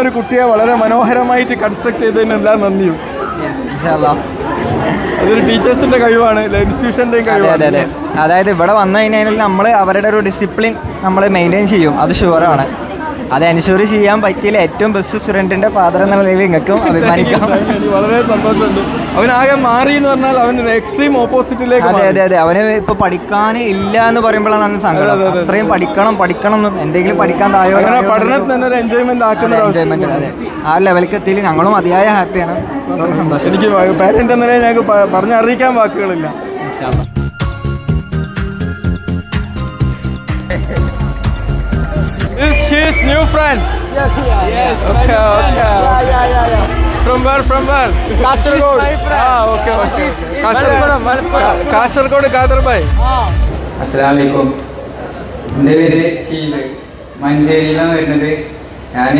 ഒരു കുട്ടിയെ വളരെ മനോഹരമായിട്ട് കൺസ്ട്രക്ട് ചെയ്തതിനെല്ലാം നന്ദിയും. അതൊരു ടീച്ചേഴ്സിന്റെ കഴിവാണ്, ഇൻസ്റ്റിറ്റ്യൂഷന്റെയും കഴിവാണ്. അതായത് ഇവിടെ വന്നു കഴിഞ്ഞാൽ നമ്മൾ അവരുടെ ഒരു ഡിസിപ്ലിൻ നമ്മൾ മെയിൻറ്റെയിൻ ചെയ്യും, അത് ഷുവറാണ്. അത് എൻഷുർ ചെയ്യാൻ പറ്റിയില്ല ഏറ്റവും ബെസ്റ്റ് സ്റ്റുഡൻറ്റിൻ്റെ ഫാദർ എന്നുള്ള നിലയിൽ നിങ്ങൾക്കും അഭിമാനിക്കാം. വളരെ സന്തോഷമുണ്ട്. അവനാകെ മാറി എന്ന് പറഞ്ഞാൽ അവന് എക്സ്ട്രീം ഓപ്പോസിറ്റിലേക്ക്. അതെ അവന് ഇപ്പോൾ പഠിക്കാൻ ഇല്ല എന്ന് പറയുമ്പോഴാണ് സങ്കടം. അത്രയും പഠിക്കണം എന്നും എന്തെങ്കിലും പഠിക്കാൻ താഴെ പഠനത്തിന് തന്നെ ഒരു എൻജോയ്മെന്റ് ആക്കുന്ന എൻജോയ്മെന്റ്. അതെ, ആ ലെവലിലേക്ക് എത്തിയിൽ ഞങ്ങളും അതിയായ ഹാപ്പിയാണ്. സന്തോഷം. എനിക്ക് പാരന്റ് എന്ന നിലയിൽ ഞങ്ങൾക്ക് പറഞ്ഞറിയിക്കാൻ വാക്കുകളില്ല. She's new friend. Yes. Okay. From where? Kasaragod. Okay. Kasaragod Kader bhai. Assalamualaikum. എൻ്റെ പേര് ഷീസ്, മഞ്ചേരിയിലാണ് വരുന്നത്. ഞാൻ